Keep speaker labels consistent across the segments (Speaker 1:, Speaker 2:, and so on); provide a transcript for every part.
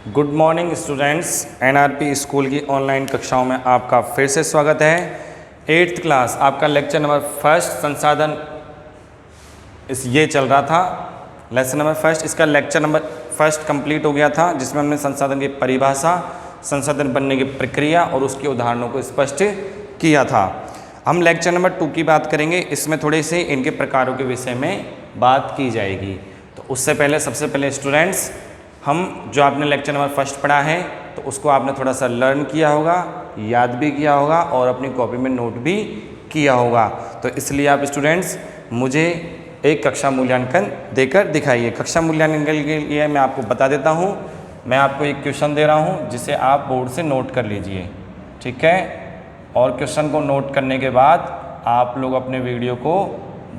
Speaker 1: Good morning students, NRP school की online कक्षाओं में आपका फिर से स्वागत है। 8th क्लास आपका लेक्चर नंबर फर्स्ट संसाधन ये चल रहा था। लेसन नंबर फर्स्ट, इसका लेक्चर नंबर फर्स्ट कंप्लीट हो गया था, जिसमें हमने संसाधन की परिभाषा, संसाधन बनने की प्रक्रिया और उसके उदाहरणों को स्पष्ट किया था। हम लेक्चर नंबर 2 की बात करेंगे। इसमें थोड़े से इनके प्रकारों के विषय में बात की जाएगी। तो उससे पहले सबसे पहले स्टूडेंट्स, हम जो आपने लेक्चर नंबर फर्स्ट पढ़ा है तो उसको आपने थोड़ा सा लर्न किया होगा, याद भी किया होगा और अपनी कॉपी में नोट भी किया होगा। तो इसलिए आप स्टूडेंट्स मुझे एक कक्षा मूल्यांकन देकर दिखाइए। कक्षा मूल्यांकन के लिए मैं आपको बता देता हूँ, मैं आपको एक क्वेश्चन दे रहा हूँ जिसे आप बोर्ड से नोट कर लीजिए, ठीक है। और क्वेश्चन को नोट करने के बाद आप लोग अपने वीडियो को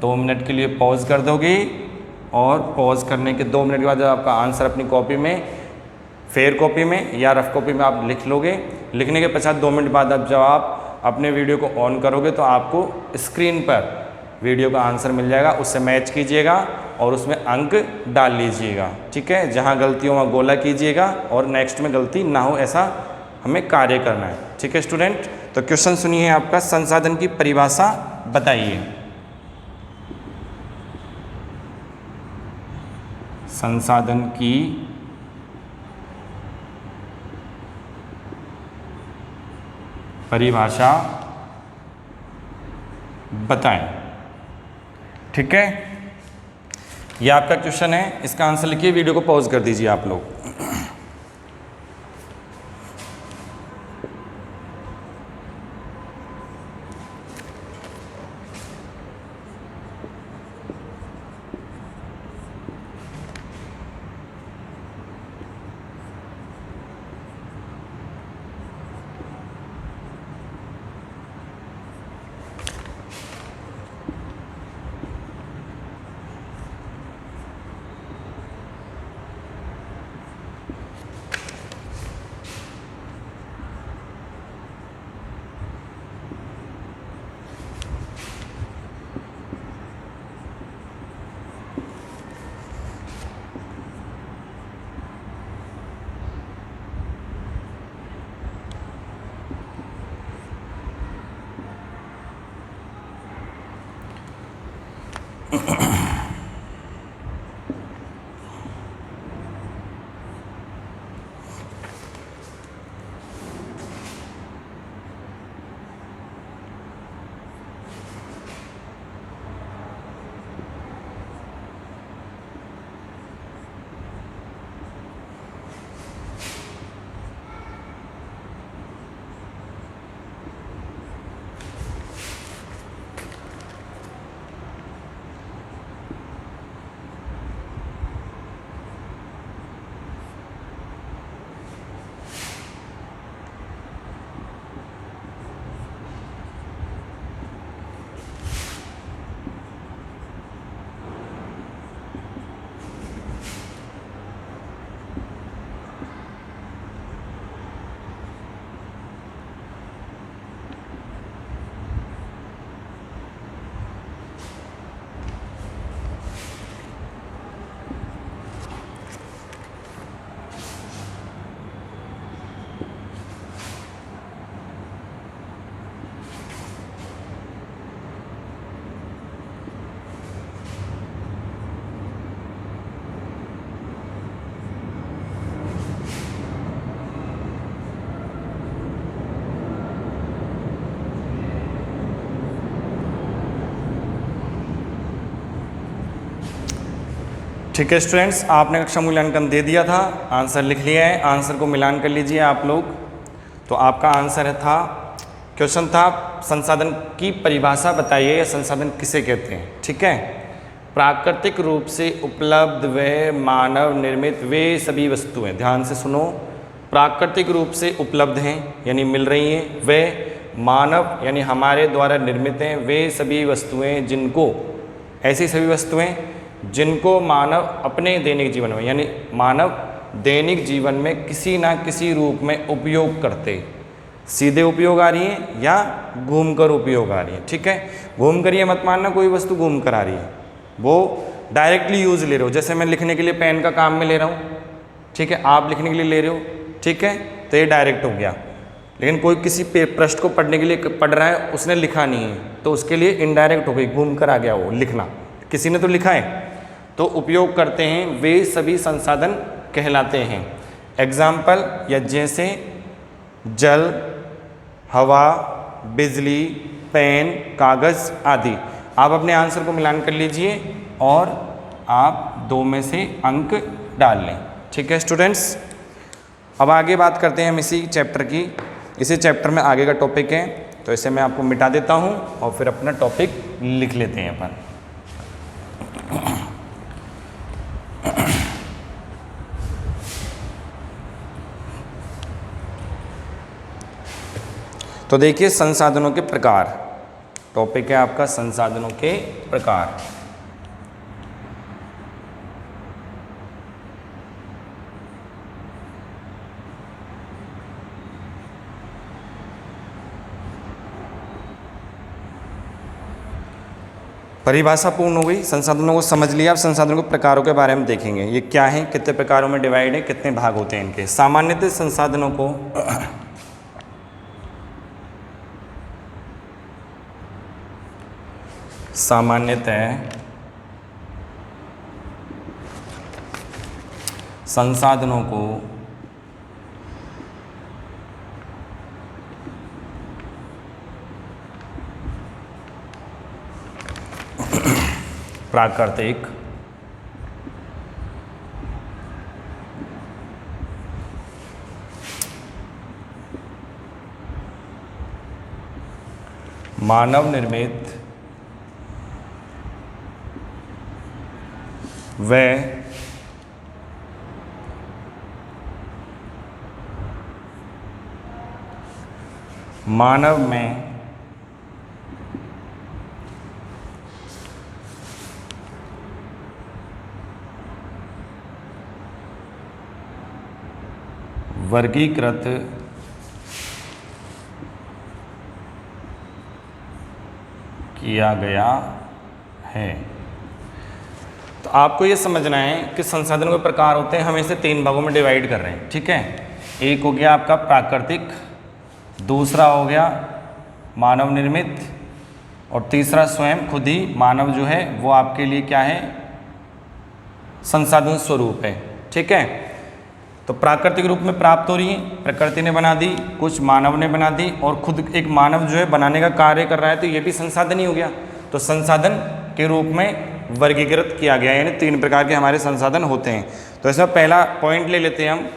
Speaker 1: 2 मिनट के लिए पॉज कर दोगे और पॉज करने के 2 मिनट के बाद जब आपका आंसर अपनी कॉपी में, फेयर कॉपी में या रफ कॉपी में आप लिख लोगे। लिखने के पश्चात 2 मिनट बाद अब जब आप अपने वीडियो को ऑन करोगे तो आपको स्क्रीन पर वीडियो का आंसर मिल जाएगा, उससे मैच कीजिएगा और उसमें अंक डाल लीजिएगा, ठीक है। जहाँ गलती हो वहाँ गोला कीजिएगा और नेक्स्ट में गलती ना हो ऐसा हमें कार्य करना है, ठीक है स्टूडेंट। तो क्वेश्चन सुनिए, आपका संसाधन की परिभाषा बताइए। संसाधन की परिभाषा बताएं, ठीक है। यह आपका क्वेश्चन है, इसका आंसर लिखिए। वीडियो को पॉज कर दीजिए आप लोग। ठीक है स्टूडेंट्स, आपने कक्षा मूल्यांकन दे दिया था, आंसर लिख लिया है। आंसर को मिलान कर लीजिए आप लोग। तो आपका आंसर था, क्वेश्चन था संसाधन की परिभाषा बताइए या संसाधन किसे कहते हैं, ठीक है। प्राकृतिक रूप से उपलब्ध व मानव निर्मित वे सभी वस्तुएं, ध्यान से सुनो, प्राकृतिक रूप से उपलब्ध हैं यानी मिल रही हैं, वे मानव यानी हमारे द्वारा निर्मित हैं, वे सभी वस्तुएं जिनको, ऐसी सभी वस्तुएं जिनको मानव अपने दैनिक जीवन में यानी मानव दैनिक जीवन में किसी ना किसी रूप में उपयोग करते, सीधे उपयोग आ रही है या घूमकर उपयोग आ रही है, ठीक है। घूम कर ये मत मानना कोई वस्तु घूम कर आ रही है, वो डायरेक्टली यूज ले रहे हो। जैसे मैं लिखने के लिए पेन का काम में ले रहा हूँ, ठीक है, आप लिखने के लिए ले रहे हो, ठीक है, तो ये डायरेक्ट हो गया। लेकिन कोई किसी पृष्ठ को पढ़ने के लिए पढ़ रहा है, उसने लिखा नहीं है, तो उसके लिए इनडायरेक्ट हो गई, घूम कर आ गया वो लिखना, किसी ने तो लिखा है। तो उपयोग करते हैं वे सभी संसाधन कहलाते हैं। एग्जाम्पल या जैसे जल, हवा, बिजली, पेन, कागज़ आदि। आप अपने आंसर को मिलान कर लीजिए और आप 2 में से अंक डाल लें। ठीक है स्टूडेंट्स, अब आगे बात करते हैं हम इसी चैप्टर की। इसी चैप्टर में आगे का टॉपिक है, तो इसे मैं आपको मिटा देता हूँ और फिर अपना टॉपिक लिख लेते हैं अपन। तो देखिए संसाधनों के प्रकार, टॉपिक है आपका संसाधनों के प्रकार। परिभाषा पूर्ण हो गई, संसाधनों को समझ लिया। अब संसाधनों के प्रकारों के बारे में देखेंगे, ये क्या है, कितने प्रकारों में डिवाइड है, कितने भाग होते हैं इनके। सामान्यतः संसाधनों को प्राकृतिक, मानव निर्मित व मानव में वर्गीकृत किया गया है। तो आपको ये समझना है कि संसाधनों के प्रकार होते हैं, हम इसे 3 भागों में डिवाइड कर रहे हैं। ठीक है, एक हो गया आपका प्राकृतिक, दूसरा हो गया मानव निर्मित, और तीसरा स्वयं खुद ही मानव जो है वो आपके लिए क्या है, संसाधन स्वरूप है। ठीक है, तो प्राकृतिक रूप में प्राप्त हो रही है, प्रकृति ने बना दी, कुछ मानव ने बना दी, और खुद एक मानव जो है बनाने का कार्य कर रहा है, तो ये भी संसाधन ही हो गया। तो संसाधन के रूप में वर्गीकृत किया गया, यानी 3 प्रकार के हमारे संसाधन होते हैं। तो इसमें पहला पॉइंट ले लेते हैं हम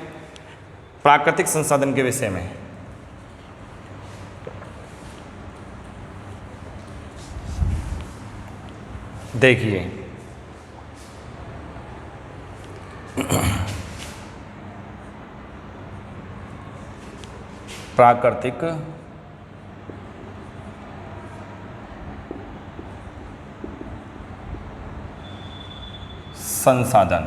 Speaker 1: प्राकृतिक संसाधन के विषय में। देखिए प्राकृतिक संसाधन,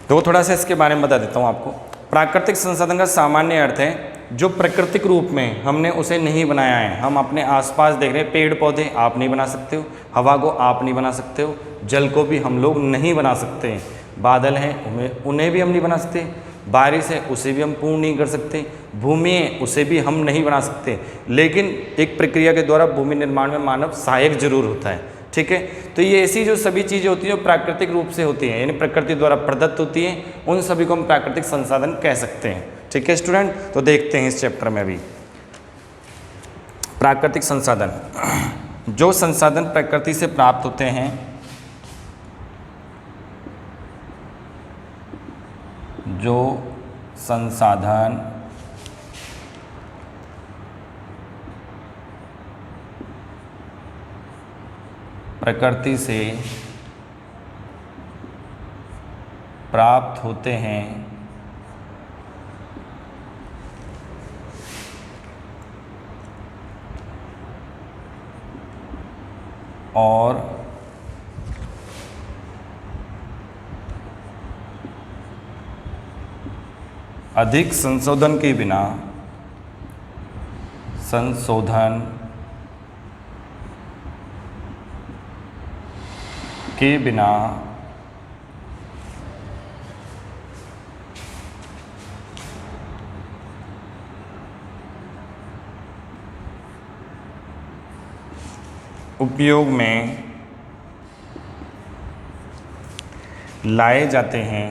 Speaker 1: तो थोड़ा सा इसके बारे में बता देता हूँ आपको। प्राकृतिक संसाधन का सामान्य अर्थ है जो प्राकृतिक रूप में हमने उसे नहीं बनाया है। हम अपने आसपास देख रहे हैं, पेड़ पौधे आप नहीं बना सकते हो, हवा को आप नहीं बना सकते हो, जल को भी हम लोग नहीं बना सकते, बादल हैं उन्हें भी हम नहीं बना सकते, बारिश है उसे भी हम पूर्ण नहीं कर सकते, भूमि है उसे भी हम नहीं बना सकते, लेकिन एक प्रक्रिया के द्वारा भूमि निर्माण में मानव सहायक जरूर होता है। ठीक है, तो ये ऐसी जो सभी चीज़ें होती हैं जो प्राकृतिक रूप से होती हैं, यानी प्रकृति द्वारा प्रदत्त होती हैं, उन सभी को हम प्राकृतिक संसाधन कह सकते हैं। ठीक है स्टूडेंट, तो देखते हैं इस चैप्टर में अभी प्राकृतिक संसाधन। जो संसाधन प्रकृति से प्राप्त होते हैं, जो संसाधन प्रकृति से प्राप्त होते हैं और अधिक संशोधन के बिना उपयोग में लाए जाते हैं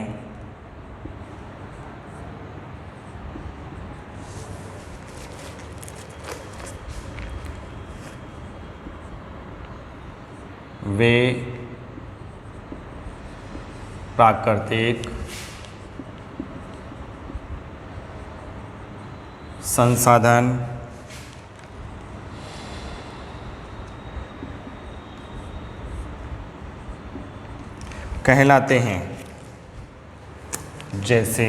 Speaker 1: वे प्राकृतिक संसाधन कहलाते हैं, जैसे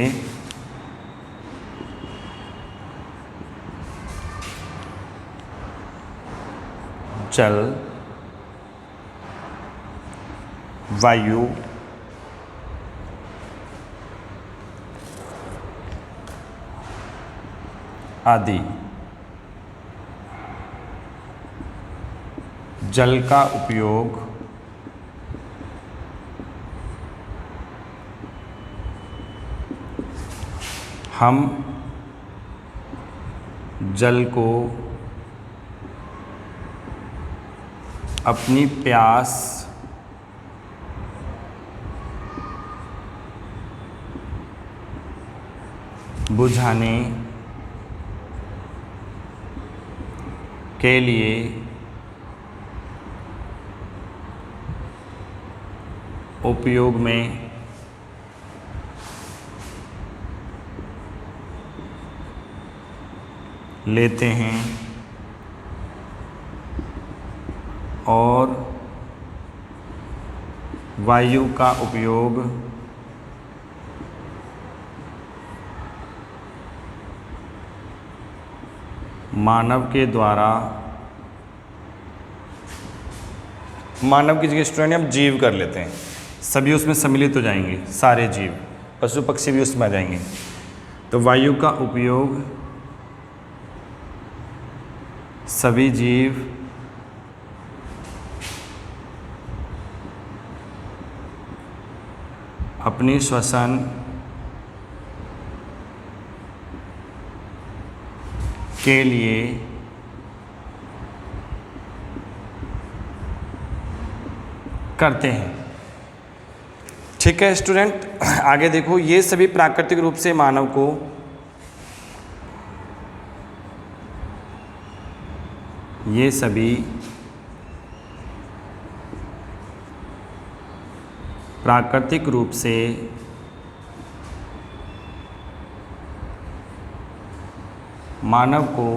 Speaker 1: जल, वायु, आदि। जल का उपयोग हम जल को अपनी प्यास बुझाने के लिए उपयोग में लेते हैं और वायु का उपयोग मानव के द्वारा, मानव की जगह स्टूडेंट हम जीव कर लेते हैं, सभी उसमें सम्मिलित हो जाएंगे, सारे जीव, पशु पक्षी भी उसमें आ जाएंगे। तो वायु का उपयोग सभी जीव अपनी श्वसन के लिए करते हैं। ठीक है स्टूडेंट, आगे देखो, ये सभी प्राकृतिक रूप से मानव को प्राकृतिक रूप से मानव को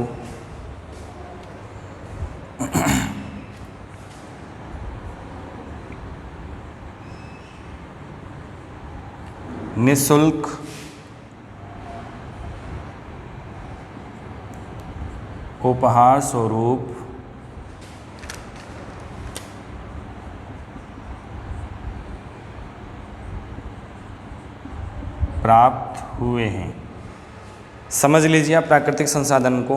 Speaker 1: निःशुल्क उपहार स्वरूप प्राप्त हुए हैं। समझ लीजिए आप प्राकृतिक संसाधन को।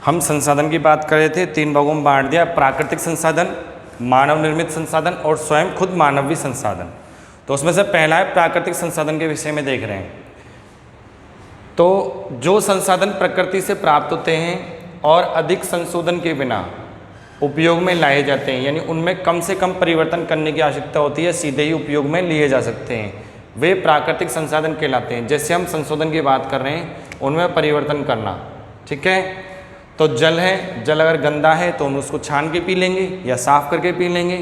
Speaker 1: हम संसाधन की बात कर रहे थे, 3 भागों में बांट दिया, प्राकृतिक संसाधन, मानव निर्मित संसाधन और स्वयं खुद मानवीय संसाधन। तो उसमें से पहला है प्राकृतिक संसाधन के विषय में देख रहे हैं। तो जो संसाधन प्रकृति से प्राप्त होते हैं और अधिक संशोधन के बिना उपयोग में लाए जाते हैं, यानी उनमें कम से कम परिवर्तन करने की आवश्यकता होती है, सीधे ही उपयोग में लिए जा सकते हैं, वे प्राकृतिक संसाधन कहलाते हैं। जैसे हम संशोधन की बात कर रहे हैं, उनमें परिवर्तन करना। ठीक है, तो जल है, जल अगर गंदा है तो हम उसको छान के पी लेंगे या साफ़ करके पी लेंगे,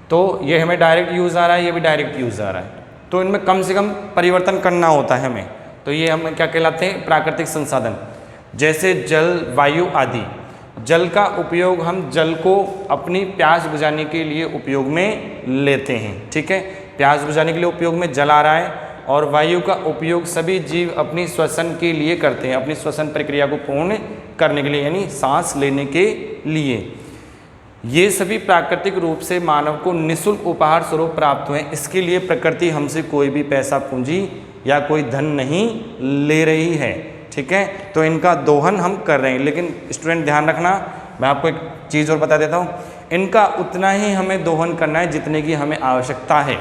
Speaker 1: तो ये हमें डायरेक्ट यूज़ आ रहा है, ये भी डायरेक्ट यूज़ आ रहा है, तो इनमें कम से कम परिवर्तन करना होता है हमें, तो ये हम क्या कहलाते हैं, प्राकृतिक संसाधन। जैसे जल, वायु आदि। जल का उपयोग हम जल को अपनी प्यास बुझाने के लिए उपयोग में लेते हैं। ठीक है, प्यास बुझाने के लिए उपयोग में जल आ रहा है, और वायु का उपयोग सभी जीव अपनी श्वसन के लिए करते हैं, अपनी श्वसन प्रक्रिया को पूर्ण करने के लिए, यानी सांस लेने के लिए। ये सभी प्राकृतिक रूप से मानव को निःशुल्क उपहार स्वरूप प्राप्त हुए। इसके लिए प्रकृति हमसे कोई भी पैसा पूंजी या कोई धन नहीं ले रही है। ठीक है, तो इनका दोहन हम कर रहे हैं। लेकिन स्टूडेंट ध्यान रखना, मैं आपको एक चीज़ और बता देता हूँ, इनका उतना ही हमें दोहन करना है जितने की हमें आवश्यकता है।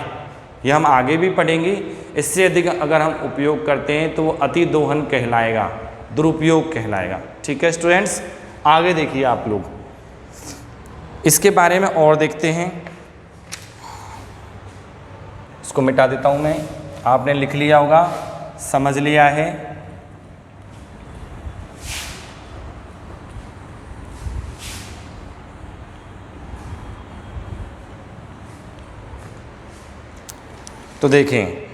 Speaker 1: ये हम आगे भी पढ़ेंगे। इससे अधिक अगर हम उपयोग करते हैं तो वो अति दोहन कहलाएगा, दुरुपयोग कहलाएगा। ठीक है स्टूडेंट्स, आगे देखिए आप लोग, इसके बारे में और देखते हैं। इसको मिटा देता हूं मैं, आपने लिख लिया होगा, समझ लिया है। तो देखें,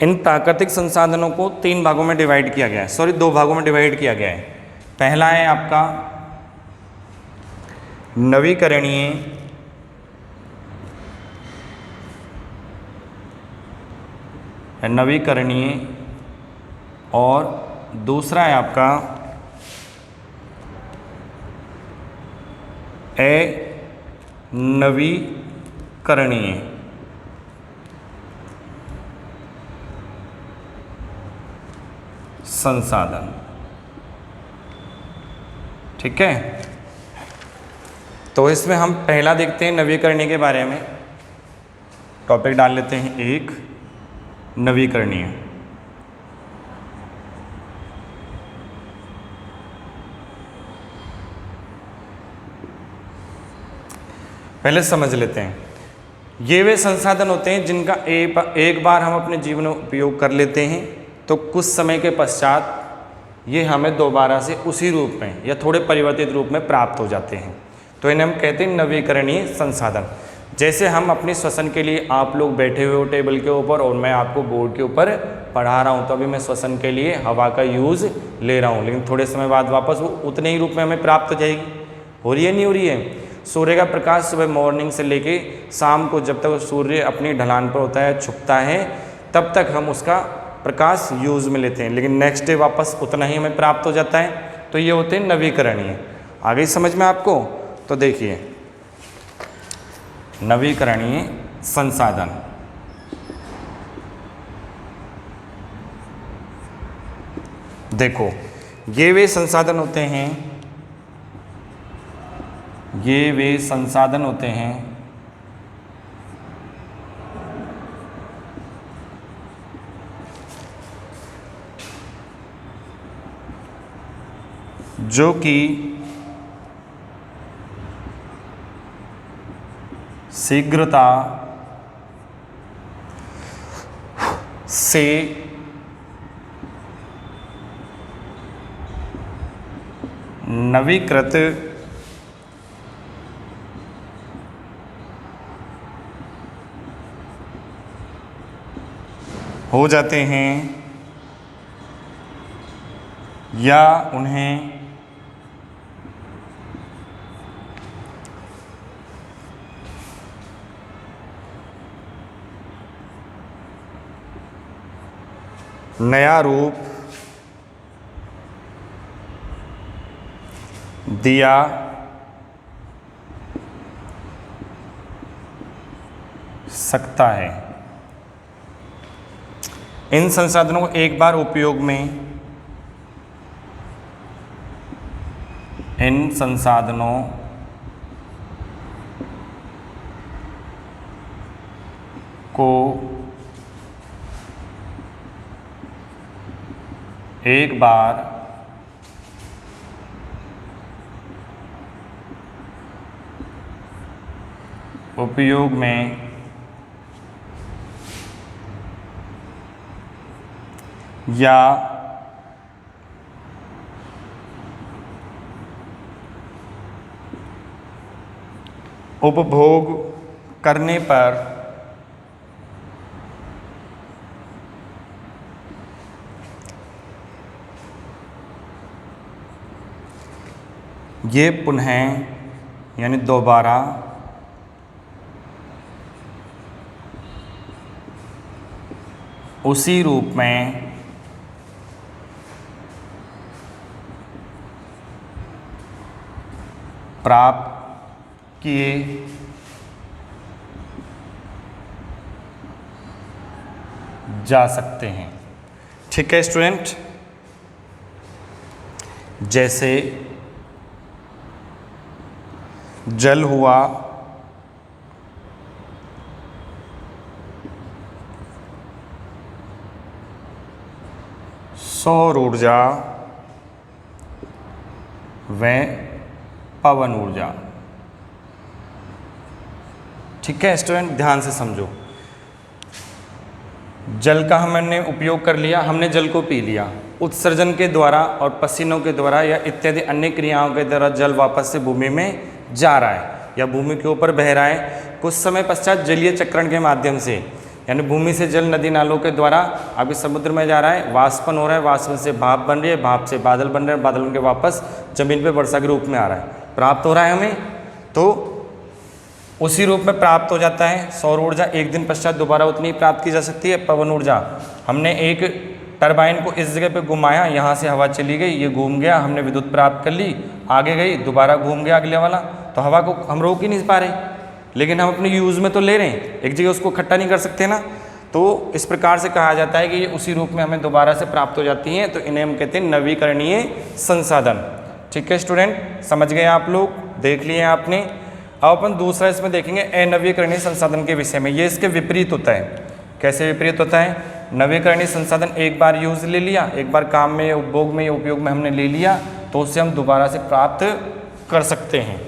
Speaker 1: इन प्राकृतिक संसाधनों को 3 भागों में डिवाइड किया गया है, सॉरी 2 भागों में डिवाइड किया गया है। पहला है आपका नवीकरणीय और दूसरा है आपका अनवीकरणीय। संसाधन, ठीक है। तो इसमें हम पहला देखते हैं नवीकरणीय के बारे में। टॉपिक डाल लेते हैं एक, नवीकरणीय। पहले समझ लेते हैं, ये वे संसाधन होते हैं जिनका एक बार हम अपने जीवन में उपयोग कर लेते हैं तो कुछ समय के पश्चात ये हमें दोबारा से उसी रूप में या थोड़े परिवर्तित रूप में प्राप्त हो जाते हैं। तो इन्हें हम कहते हैं नवीकरणीय संसाधन। जैसे हम अपने श्वसन के लिए, आप लोग बैठे हुए हो टेबल के ऊपर और मैं आपको बोर्ड के ऊपर पढ़ा रहा हूँ, तो अभी मैं श्वसन के लिए हवा का यूज़ ले रहा हूँ, लेकिन थोड़े समय बाद वापस वो उतने ही रूप में हमें प्राप्त हो जाएगी। हो रही है नहीं हो रही है? सूर्य का प्रकाश सुबह मॉर्निंग से लेके शाम को, जब तक सूर्य अपनी ढलान पर होता है, छुपता है, तब तक हम उसका प्रकाश यूज़ में लेते हैं, लेकिन नेक्स्ट डे वापस उतना ही हमें प्राप्त हो जाता है। तो ये होते हैं नवीकरणीय। आगे समझ में आपको? तो देखिए, नवीकरणीय संसाधन, देखो ये वे संसाधन होते हैं, ये वे संसाधन होते हैं जो कि शीघ्रता से नवीकृत हो जाते हैं या उन्हें नया रूप दिया सकता है। इन संसाधनों को एक बार उपयोग में, इन संसाधनों को एक बार उपयोग में या उपभोग करने पर ये पुनः यानी दोबारा उसी रूप में प्राप्त किए जा सकते हैं। ठीक है स्टूडेंट, जैसे जल हुआ, सौर ऊर्जा, व पवन ऊर्जा। ठीक है स्टूडेंट, ध्यान से समझो। जल का हमने उपयोग कर लिया, हमने जल को पी लिया, उत्सर्जन के द्वारा और पसीनों के द्वारा या इत्यादि अन्य क्रियाओं के द्वारा जल वापस से भूमि में जा रहा है या भूमि के ऊपर बह रहा है। कुछ समय पश्चात जलीय चक्रण के माध्यम से, यानी भूमि से जल नदी नालों के द्वारा आपके समुद्र में जा रहा है, वाष्पन हो रहा है, वाष्पन से भाप बन रही है, भाप से बादल बन रहे हैं, बादल के वापस जमीन पे वर्षा के रूप में आ रहा है, प्राप्त हो रहा है हमें, तो उसी रूप में प्राप्त हो जाता है। सौर ऊर्जा एक दिन पश्चात दोबारा उतनी ही प्राप्त की जा सकती है। पवन ऊर्जा, हमने एक टरबाइन को इस जगह पे घुमाया, यहाँ से हवा चली गई, ये घूम गया, हमने विद्युत प्राप्त कर ली, आगे गई, दोबारा घूम गया अगले वाला, तो हवा को हम रोक ही नहीं पा रहे, लेकिन हम अपने यूज़ में तो ले रहे हैं, एक जगह उसको इकट्ठा नहीं कर सकते ना। तो इस प्रकार से कहा जाता है कि ये उसी रूप में हमें दोबारा से प्राप्त हो जाती हैं, तो इन्हें हम कहते हैं नवीकरणीय संसाधन। ठीक है स्टूडेंट, समझ गए आप लोग, देख लिए आपने। अब अपन दूसरा इसमें देखेंगे अनवीकरणीय संसाधन के विषय में। ये इसके विपरीत होता है। कैसे विपरीत होता है? नवीकरणीय संसाधन एक बार यूज ले लिया, एक बार काम में, उपभोग में, उपयोग में हमने ले लिया, तो उससे हम दोबारा से प्राप्त कर सकते हैं,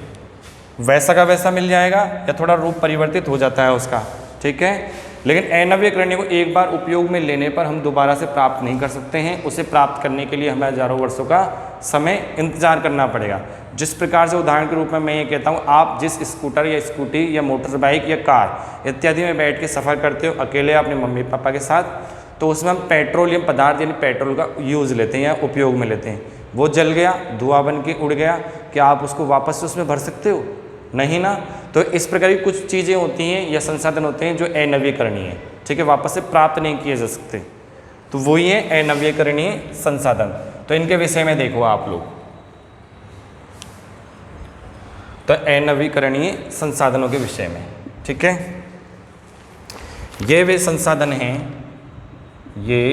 Speaker 1: वैसा का वैसा मिल जाएगा या थोड़ा रूप परिवर्तित हो जाता है उसका। ठीक है, लेकिन अनवीकरणीय को एक बार उपयोग में लेने पर हम दोबारा से प्राप्त नहीं कर सकते हैं। उसे प्राप्त करने के लिए हमें हजारों वर्षों का समय इंतजार करना पड़ेगा। जिस प्रकार से उदाहरण के रूप में मैं ये कहता हूँ, आप जिस स्कूटर या स्कूटी या मोटर बाइक या कार इत्यादि में बैठ के सफ़र करते हो अकेले अपने मम्मी पापा के साथ, तो उसमें हम पेट्रोलियम पदार्थ यानी पेट्रोल का यूज़ लेते हैं या उपयोग में लेते हैं। वो जल गया, धुआं बन के उड़ गया, क्या आप उसको वापस से उसमें भर सकते हो? नहीं ना। तो इस प्रकार की कुछ चीज़ें होती हैं या संसाधन होते हैं जो अनवीकरणीय है, ठीक है, वापस से प्राप्त नहीं किए जा सकते, तो वही है अनवीकरणीय संसाधन। तो इनके विषय में देखो आप लोग, तो अनवीकरणीय संसाधनों के विषय में, ठीक है, ये वे संसाधन हैं, ये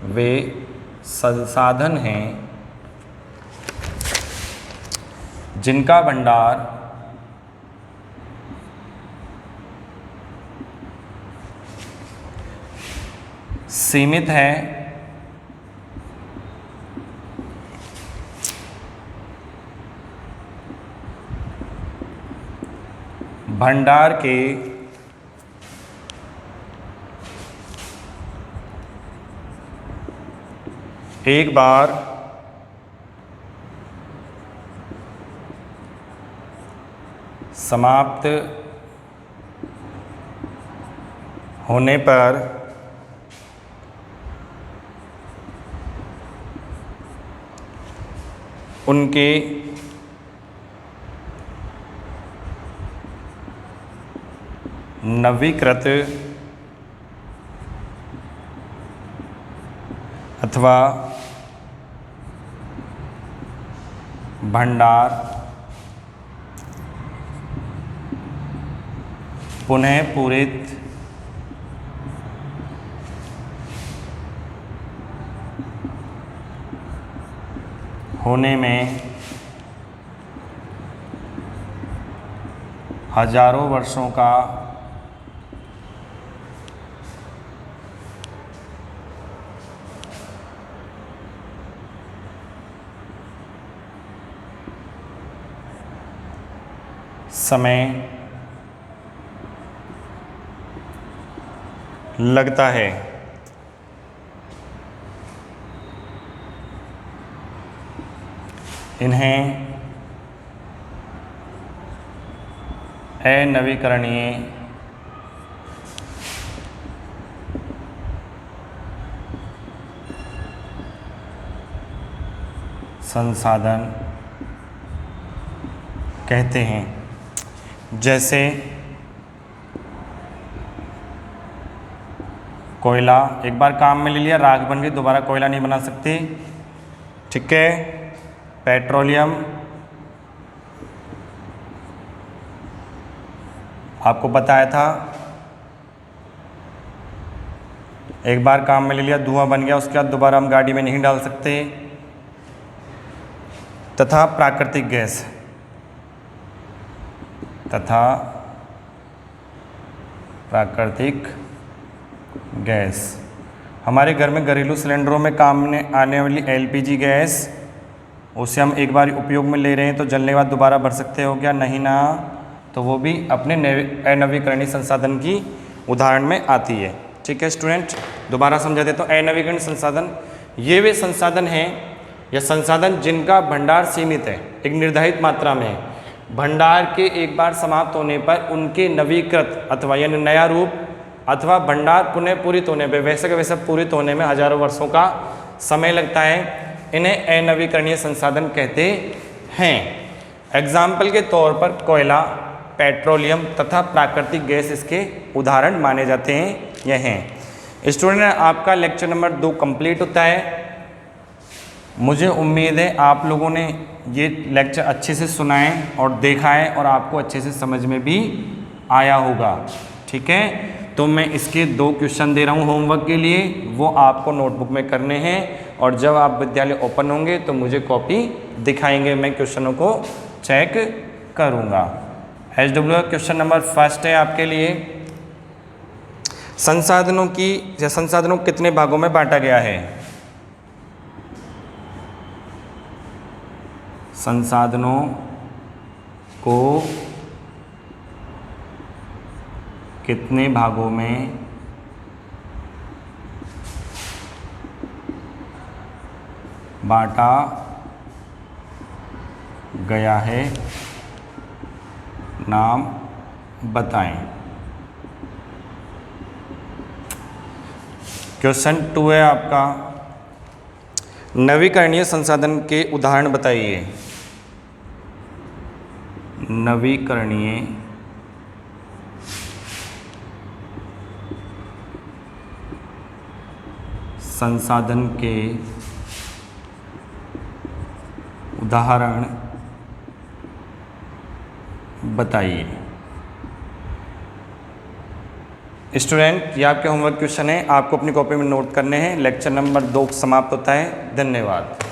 Speaker 1: वे संसाधन हैं जिनका भंडार सीमित है भंडार के एक बार समाप्त होने पर उनके नवीकृत अथवा भंडार पुनः पूरित होने में हजारों वर्षों का समय लगता है। इन्हें अनवीकरणीय संसाधन कहते हैं। जैसे कोयला एक बार काम में ले लिया, राख बन गई, दोबारा कोयला नहीं बना सकते, ठीक है। पेट्रोलियम आपको बताया था, एक बार काम में ले लिया, धुआं बन गया, उसके बाद दोबारा हम गाड़ी में नहीं डाल सकते। तथा प्राकृतिक गैस, तथा प्राकृतिक गैस हमारे घर में घरेलू सिलेंडरों में काम में आने वाली एलपीजी गैस उसे हम एक बार उपयोग में ले रहे हैं तो जलने के बाद दोबारा भर सकते हो क्या? नहीं ना, तो वो भी अपने अनवीकरणीय संसाधन की उदाहरण में आती है। ठीक है स्टूडेंट, दोबारा समझा देता हूँ। अनवीकरणीय संसाधन ये वे संसाधन हैं या संसाधन जिनका भंडार सीमित है, एक निर्धारित मात्रा में है। भंडार के एक बार समाप्त होने पर उनके नवीकृत अथवा यानी नया रूप अथवा भंडार पुनः पूरित होने पर वैसे के वैसे पूरित होने में हजारों वर्षों का समय लगता है। इन्हें अनवीकरणीय संसाधन कहते हैं। एग्जाम्पल के तौर पर कोयला, पेट्रोलियम तथा प्राकृतिक गैस इसके उदाहरण माने जाते हैं। यह हैं। स्टूडेंट, आपका लेक्चर नंबर 2 कंप्लीट होता है। मुझे उम्मीद है आप लोगों ने ये लेक्चर अच्छे से सुना है और देखा है और आपको अच्छे से समझ में भी आया होगा। ठीक है, तो मैं इसके 2 क्वेश्चन दे रहा हूँ होमवर्क के लिए, वो आपको नोटबुक में करने हैं और जब आप विद्यालय ओपन होंगे तो मुझे कॉपी दिखाएंगे, मैं क्वेश्चनों को चेक करूँगा। SW क्वेश्चन नंबर 1 है आपके लिए। संसाधनों को कितने भागों में बांटा गया है? संसाधनों को कितने भागों में बांटा गया है, नाम बताएं। क्वेश्चन 2 है आपका, नवीकरणीय संसाधन के उदाहरण बताइए। नवीकरणीय संसाधन के उदाहरण बताइए। स्टूडेंट, ये आपके होमवर्क क्वेश्चन है, आपको अपनी कॉपी में नोट करने हैं। लेक्चर नंबर 2 समाप्त होता है। धन्यवाद।